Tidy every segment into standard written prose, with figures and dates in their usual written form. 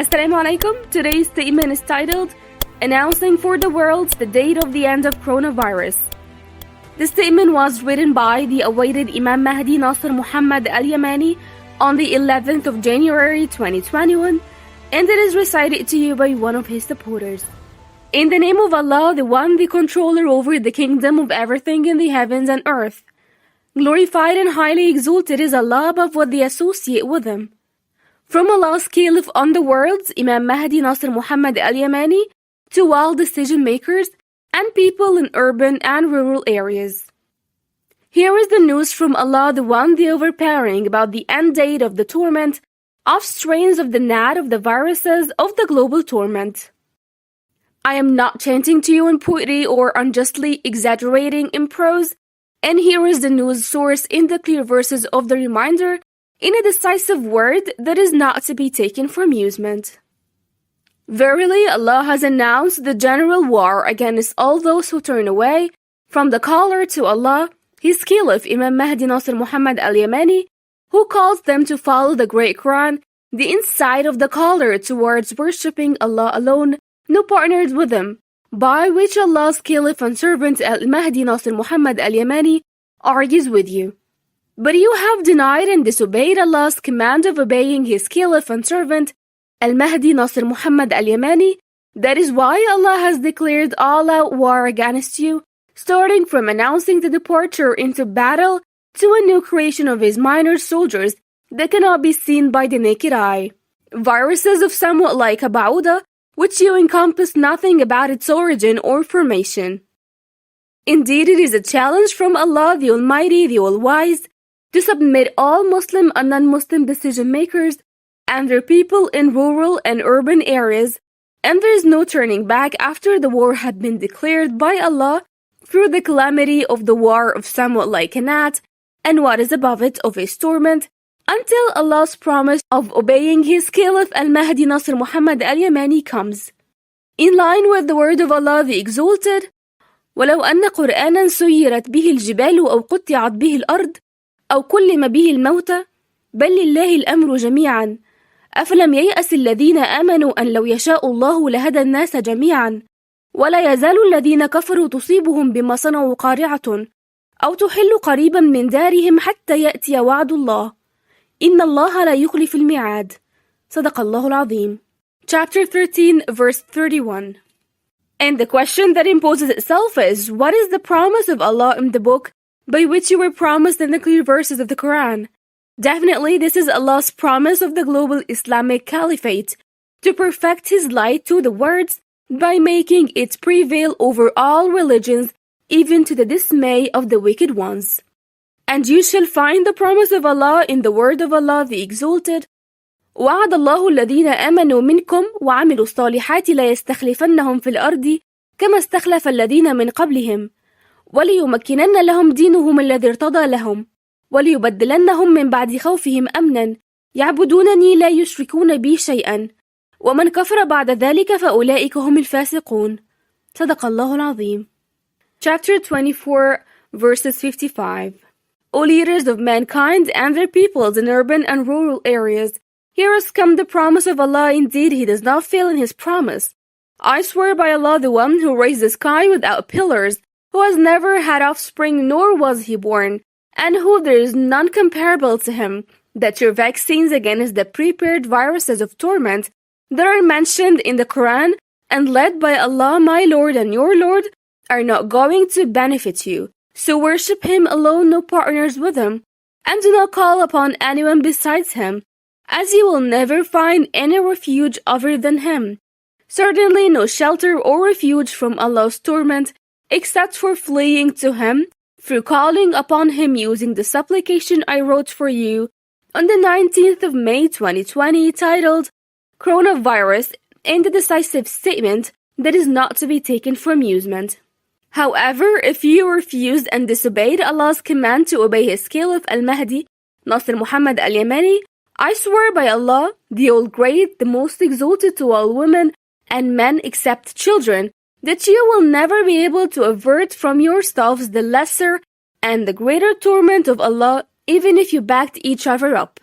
Assalamu alaikum. Today's statement is titled, Announcing for the World the Date of the End of Coronavirus. The statement was written by the awaited Imam Mahdi Nasser Mohammed Al-Yamani on the 11th of January 2021, and it is recited to you by one of his supporters. In the name of Allah, the One, the Controller over the kingdom of everything in the heavens and earth. Glorified and highly exalted is Allah above what they associate with Him. From Allah's caliph on the worlds, Imam Mahdi Nasser Mohammed Al-Yamani, to all decision makers and people in urban and rural areas. Here is the news from Allah, the One, the Overpowering, about the end date of the torment of strains of the gnat of the viruses of the global torment. I am not chanting to you in poetry or unjustly exaggerating in prose, and here is the news source in the clear verses of the reminder in a decisive word that is not to be taken for amusement. Verily, Allah has announced the general war against all those who turn away from the caller to Allah, His Caliph Imam Mahdi Nasser Mohammed Al-Yamani, who calls them to follow the Great Quran, the insight of the caller towards worshipping Allah alone, no partners with Him, by which Allah's Caliph and servant Al-Mahdi Nasser Mohammed Al-Yamani argues with you. But you have denied and disobeyed Allah's command of obeying His Caliph and servant Al-Mahdi Nasser Mohammed Al-Yamani. That is why Allah has declared all-out war against you, starting from announcing the departure into battle to a new creation of His minor soldiers that cannot be seen by the naked eye. Viruses of somewhat like a ba'uda, which you encompass nothing about its origin or formation. Indeed, it is a challenge from Allah, the Almighty, the All-Wise, to submit all Muslim and non-Muslim decision-makers and their people in rural and urban areas, and there is no turning back after the war had been declared by Allah through the calamity of the war of somewhat like a gnat, and what is above it of His torment, until Allah's promise of obeying His Caliph Al-Mahdi Nasser Mohammed Al-Yamani comes. In line with the word of Allah the Exalted, وَلَوْ أَنَّ قُرْآنًا سُيِّرَتْ بِهِ الْجِبَالُ أَوْ قُطِّعَتْ بِهِ الْأَرْضُ أَوْ كُلِّمَ بِهِ الْمَوْتَى بَلْ لِلَّهِ الْأَمْرُ جَمِيعًا أَفَلَمْ يَيْأَسِ الَّذِينَ آمَنُوا أَنْ لَوْ يَشَاءُ اللَّهُ لَهَدَى النَّاسَ جَمِيعًا وَلَا يَزَالُ الَّذِينَ كَفَرُوا تُصِيبُهُم بِمَا صَنَعُوا قَارِعَةٌ أَوْ تُحِلُّ قَرِيبًا مِنْ دَارِهِمْ حَتَّى يَأْتِيَ وَعْدُ اللَّهِ إِنَّ اللَّهَ لَا يُخْلِفُ الْمِيعَادَ. صدق الله العظيم. Chapter 13, verse 31. And the question that imposes itself is, what is the promise of Allah in the book by which you were promised in the clear verses of the Quran? Definitely, this is Allah's promise of the global Islamic Caliphate, to perfect His light to the words by making it prevail over all religions, even to the dismay of the wicked ones. And you shall find the promise of Allah in the word of Allah the Exalted, وعد الله الذين آمنوا منكم وعملوا الصالحات لا يستخلفنهم في الأرض كما استخلف الذين من قبلهم وليمكنن لهم دينهم الذي ارتضى لهم وليبدلنهم من بعد خوفهم أمنا يعبدونني لا يشركون بي شيئا ومن كفر بعد ذلك فأولئك هم الفاسقون. صدق الله العظيم. Chapter 24, verses 55. O leaders of mankind and their peoples in urban and rural areas, here has come the promise of Allah. Indeed, He does not fail in His promise. I swear by Allah, the One who raised the sky without pillars, who has never had offspring nor was He born, and who there is none comparable to Him, that your vaccines against the prepared viruses of torment that are mentioned in the Quran and led by Allah my Lord and your Lord are not going to benefit you. So worship Him alone, no partners with Him, and do not call upon anyone besides Him, as you will never find any refuge other than Him. Certainly no shelter or refuge from Allah's torment, except for fleeing to Him, through calling upon Him using the supplication I wrote for you on the 19th of May 2020, titled Coronavirus, and the decisive statement that is not to be taken for amusement. However, if you refused and disobeyed Allah's command to obey His Caliph Al-Mahdi Nasser Mohammed Al-Yamani, I swear by Allah, the All-Great, the Most Exalted to all women and men except children, that you will never be able to avert from yourselves the lesser and the greater torment of Allah, even if you backed each other up.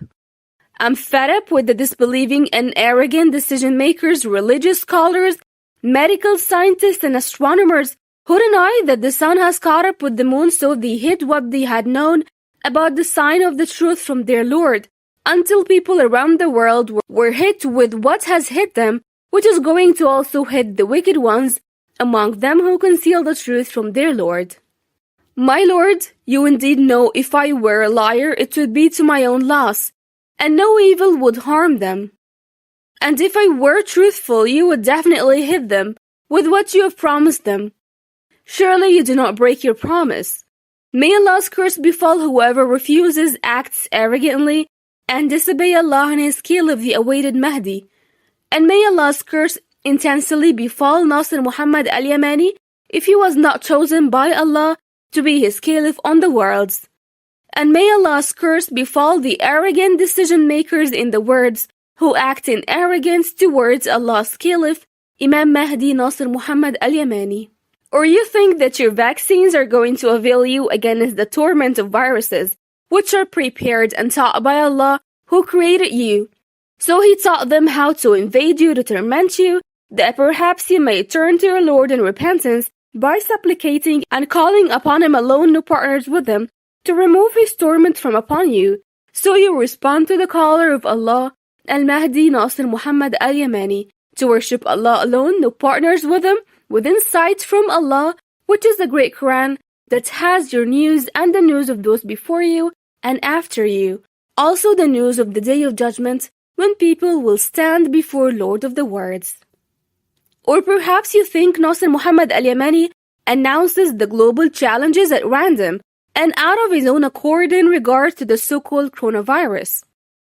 I'm fed up with the disbelieving and arrogant decision makers, religious scholars, medical scientists, and astronomers who deny that the sun has caught up with the moon, so they hid what they had known about the sign of the truth from their Lord, until people around the world were hit with what has hit them, which is going to also hit the wicked ones among them who conceal the truth from their Lord. My Lord, you indeed know if I were a liar, it would be to my own loss, and no evil would harm them. And if I were truthful, you would definitely hit them with what you have promised them. Surely you do not break your promise. May Allah's curse befall whoever refuses, acts arrogantly, and disobey Allah and His caliph, the awaited Mahdi. And may Allah's curse intensely befall Nasser Muhammad Al-Yamani if he was not chosen by Allah to be His caliph on the worlds. And may Allah's curse befall the arrogant decision makers in the words who act in arrogance towards Allah's caliph, Imam Mahdi Nasser Muhammad Al-Yamani. Or you think that your vaccines are going to avail you against the torment of viruses, which are prepared and taught by Allah who created you. So He taught them how to invade you to torment you, that perhaps you may turn to your Lord in repentance by supplicating and calling upon Him alone, no partners with Him, to remove His torment from upon you. So you respond to the caller of Allah, Al-Mahdi Nasser Muhammad Al-Yamani, to worship Allah alone, no partners with Him, with insight from Allah, which is the great Quran that has your news and the news of those before you and after you. Also the news of the Day of Judgment, when people will stand before Lord of the Worlds. Or perhaps you think Nasser Muhammad Al-Yamani announces the global challenges at random and out of his own accord in regard to the so-called coronavirus.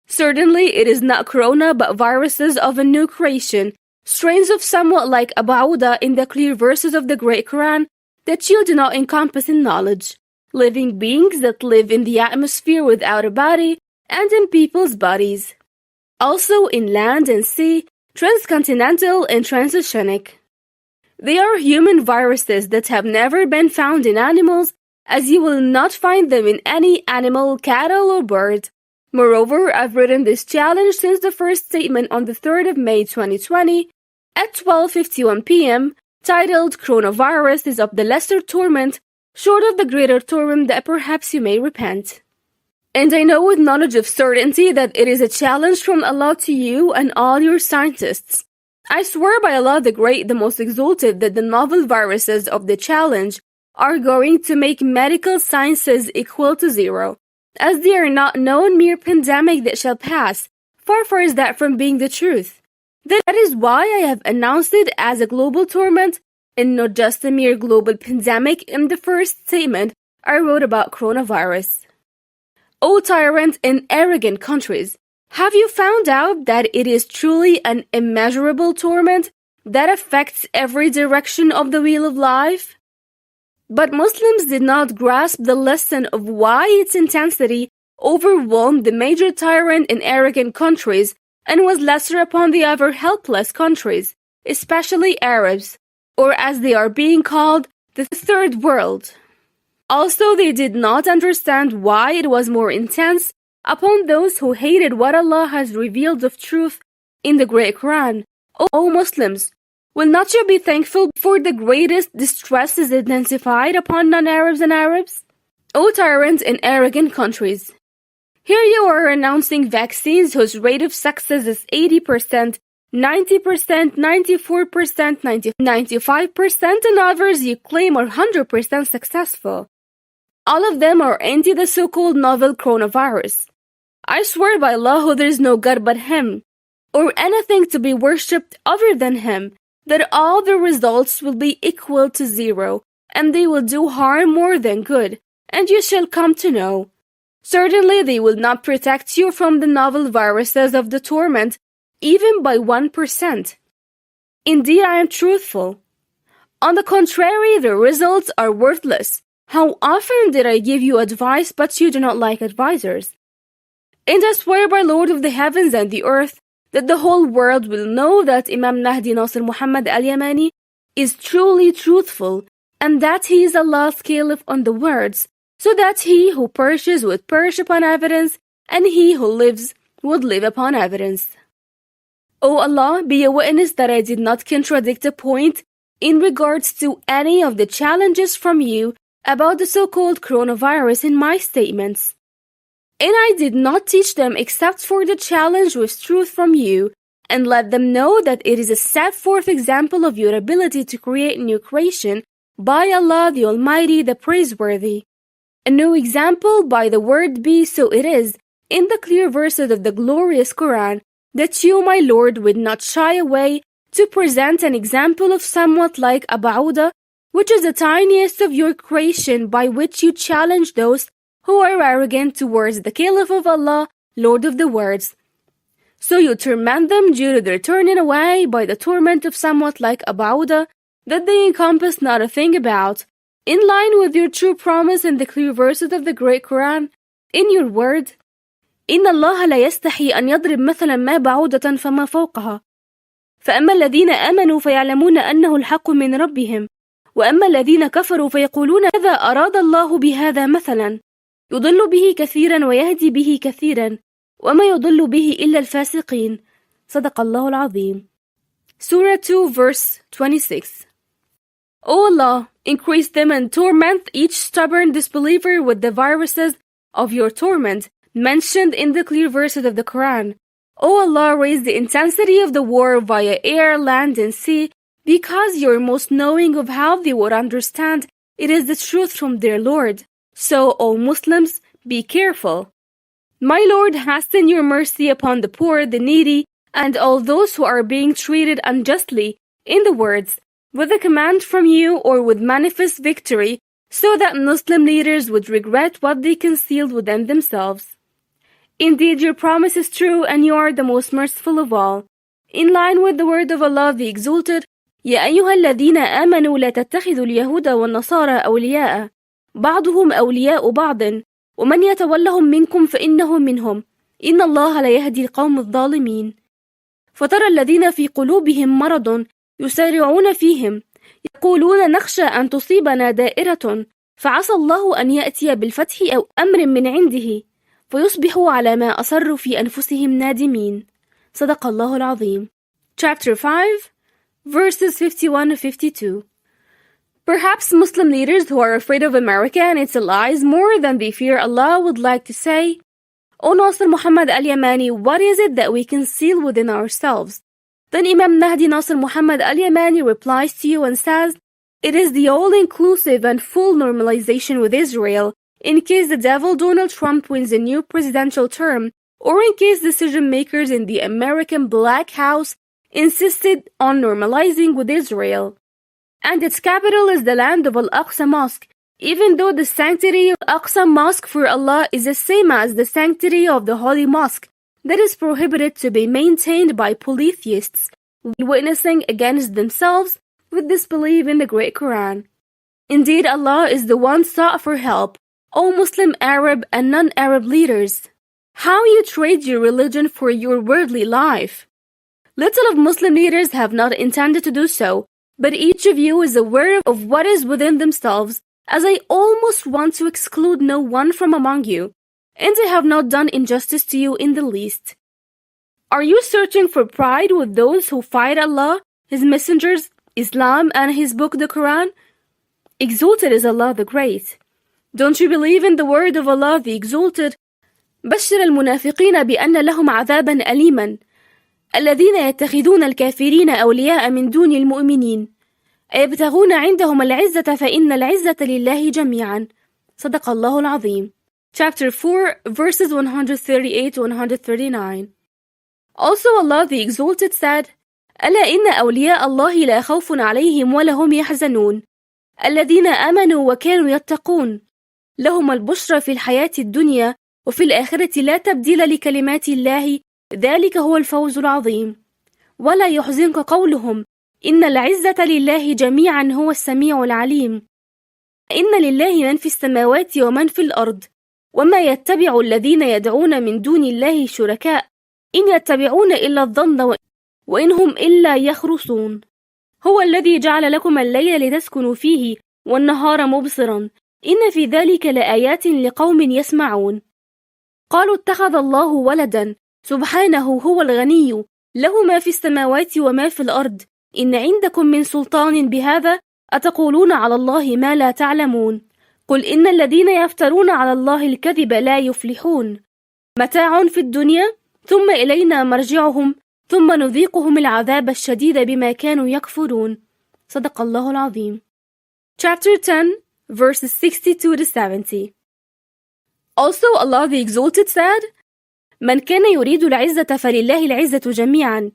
Certainly it is not corona but viruses of a new creation, strains of somewhat like Abauda in the clear verses of the great Quran that you do not encompass in knowledge, living beings that live in the atmosphere without a body and in people's bodies. Also in land and sea, transcontinental and transoceanic. They are human viruses that have never been found in animals, as you will not find them in any animal, cattle, or bird. Moreover, I've written this challenge since the first statement on the 3rd of May 2020 at 12:51 p.m., titled Coronavirus is of the lesser torment, short of the greater torment that perhaps you may repent. And I know with knowledge of certainty that it is a challenge from Allah to you and all your scientists. I swear by Allah the Great, the Most Exalted, that the novel viruses of the challenge are going to make medical sciences equal to zero, as they are not known mere pandemic that shall pass. Far is that from being the truth. That is why I have announced it as a global torment and not just a mere global pandemic in the first statement I wrote about coronavirus. O tyrant and arrogant countries, have you found out that it is truly an immeasurable torment that affects every direction of the wheel of life? But Muslims did not grasp the lesson of why its intensity overwhelmed the major tyrant and arrogant countries and was lesser upon the ever helpless countries, especially Arabs, or as they are being called, the Third World. Also, they did not understand why it was more intense upon those who hated what Allah has revealed of truth in the great Quran. O Muslims, will not you be thankful for the greatest distress is intensified upon non-Arabs and Arabs? O tyrant and arrogant countries, here you are announcing vaccines whose rate of success is 80%, 90%, 94%, 95%, and others you claim are 100% successful. All of them are anti the so-called novel coronavirus. I swear by Allah who there is no God but Him, or anything to be worshipped other than Him, that all the results will be equal to zero, and they will do harm more than good, and you shall come to know. Certainly they will not protect you from the novel viruses of the torment, even by 1%. Indeed, I am truthful. On the contrary, the results are worthless. How often did I give you advice, but you do not like advisors? And I swear by Lord of the heavens and the earth, that the whole world will know that Imam Mahdi Nasser Muhammad Al-Yamani is truly truthful, and that he is Allah's caliph on the words, so that he who perishes would perish upon evidence, and he who lives would live upon evidence. O Allah, be a witness that I did not contradict a point in regards to any of the challenges from you about the so-called coronavirus in my statements. And I did not teach them except for the challenge with truth from you, and let them know that it is a set forth example of your ability to create new creation by Allah the Almighty, the Praiseworthy. A new example by the word be, so it is, in the clear verses of the glorious Quran, that you, my Lord, would not shy away to present an example of somewhat like a ba'udah, which is the tiniest of your creation, by which you challenge those who are arrogant towards the Caliph of Allah, Lord of the words. So you torment them due to their turning away by the torment of somewhat like a ba'udah that they encompass not a thing about, in line with your true promise in the clear verses of the great Quran, in your word, إن الله لا يستحي أن يضرب مثلا ما بعودة فما فوقها فأما الذين آمنوا فيعلمون أنه الحق من ربهم وأما الذين كفروا فيقولون ماذا أراد الله بهذا مثلا يضل به كثيرا ويهدي به كثيرا وما يضل به إلا الفاسقين. صدق الله العظيم. Surah 2 verse 26. O Allah, increase them and torment each stubborn disbeliever with the viruses of your torment mentioned in the clear verses of the Quran. O Allah, raise the intensity of the war via air, land, and sea, because you are most knowing of how they would understand it is the truth from their Lord. So, O Muslims, be careful. My Lord, hasten your mercy upon the poor, the needy, and all those who are being treated unjustly, in the words, with a command from you or with manifest victory, so that Muslim leaders would regret what they concealed within themselves. Indeed, your promise is true, and you are the most merciful of all. In line with the word of Allah the Exalted, يا أيها الذين آمنوا لا تتخذوا اليهود والنصارى أولياء بعضهم أولياء بعض ومن يتولهم منكم فإنه منهم إن الله لا يهدي القوم الظالمين. فترى الذين في قلوبهم مرض يسارعون فيهم يقولون نخشى أن تصيبنا دائرة فعسى الله أن يأتي بالفتح أو أمر من عنده فيصبحوا على ما أصروا في أنفسهم نادمين. صدق الله العظيم. Chapter 5, verses 51-52. Perhaps Muslim leaders who are afraid of America and its allies more than they fear Allah would like to say, O Nasser Muhammad Al-Yamani, what is it that we conceal within ourselves? Then Imam Mahdi Nasser Muhammad Al-Yamani replies to you and says, it is the all-inclusive and full normalization with Israel in case the devil Donald Trump wins a new presidential term, or in case decision-makers in the American Black House insisted on normalizing with Israel. And its capital is the land of Al-Aqsa Mosque, even though the sanctity of Al-Aqsa Mosque for Allah is the same as the sanctity of the Holy Mosque that is prohibited to be maintained by polytheists witnessing against themselves with disbelief in the great Quran. Indeed, Allah is the one sought for help, O Muslim Arab and non-Arab leaders. How you trade your religion for your worldly life. Little of Muslim leaders have not intended to do so, but each of you is aware of what is within themselves, as I almost want to exclude no one from among you, and I have not done injustice to you in the least. Are you searching for pride with those who fight Allah, His messengers, Islam, and His book, the Quran? Exalted is Allah the Great. Don't you believe in the word of Allah the Exalted? بشر المنافقين بأن لهم عذابا أليما الذين يتخذون الكافرين أولياء من دون المؤمنين أيبتغون عندهم العزة فإن العزة لله جميعا. صدق الله العظيم. Chapter 4, verses 138-139. Also Allah the Exalted said, ألا إن أولياء الله لا خوف عليهم ولا هم يحزنون الذين آمنوا وكانوا يتقون لهم البشرى في الحياة الدنيا وفي الآخرة لا تبديل لكلمات الله ذلك هو الفوز العظيم. ولا يحزنك قولهم إن العزة لله جميعا هو السميع العليم. إن لله من في السماوات ومن في الأرض وما يتبع الذين يدعون من دون الله شركاء إن يتبعون إلا الظن وإن هم إلا يخرصون. هو الذي جعل لكم الليل لتسكنوا فيه والنهار مبصرا إن في ذلك لآيات لقوم يسمعون. قالوا اتخذ الله ولدا سبحانه هو الغني، له ما في السماوات وما في الأرض. إن عندكم من سلطان بهذا؟ أتقولون على الله ما لا تعلمون. قل إن الذين يفترون على الله الكذب لا يفلحون. متاع في الدنيا ثم إلينا مرجعهم ثم نذيقهم العذاب الشديد بما كانوا يكفرون. صدق الله العظيم. Chapter 10, verses 62 to 70. Also Allah the Exalted said, من كان يريد العزة فلله العزة جميعا،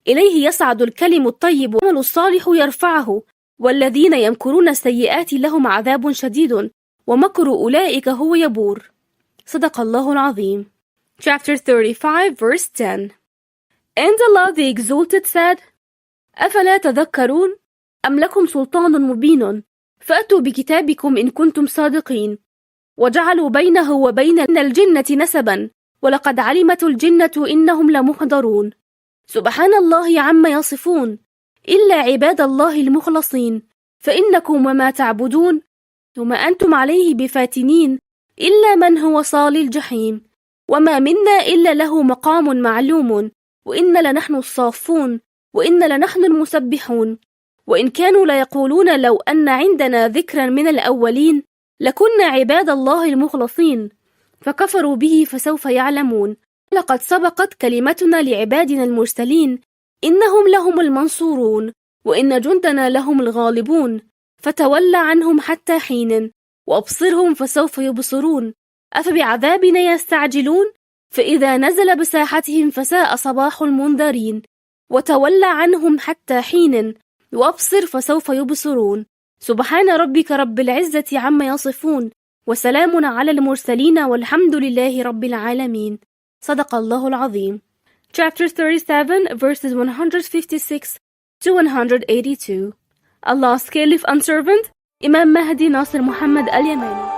إليه يصعد الكلم الطيب والعمل الصالح يرفعه، والذين يمكرون السيئات لهم عذاب شديد ومكر أولئك هو يبور. صدق الله العظيم. Chapter 35, verse 10. And Allah the Exalted said, أفلا تذكرون؟ أم لكم سلطان مبين فأتوا بكتابكم إن كنتم صادقين. وجعلوا بينه وبين الجنة نسبا ولقد علمت الجنة إنهم لمحضرون. سبحان الله عما يصفون إلا عباد الله المخلصين، فإنكم وما تعبدون وما أنتم عليه بفاتنين إلا من هو صال الجحيم. وما منا إلا له مقام معلوم، وإن لنحن الصافون، وإن لنحن المسبحون. وإن كانوا ليقولون لو أن عندنا ذكرا من الأولين لكنا عباد الله المخلصين، فكفروا به فسوف يعلمون. لقد سبقت كلمتنا لعبادنا المرسلين إنهم لهم المنصورون، وإن جندنا لهم الغالبون. فتولى عنهم حتى حين، وأبصرهم فسوف يبصرون. أفبعذابنا يستعجلون؟ فإذا نزل بساحتهم فساء صباح المنذرين. وتولى عنهم حتى حين، وأبصر فسوف يبصرون. سبحان ربك رب العزة عما يصفون، وسلام على المرسلين والحمد لله رب العالمين. صدق الله العظيم. Chapter 37, verses 156 to 182. Allah's Caliph and Servant, Imam Mahdi Nasser Muhammad Al-Yamani.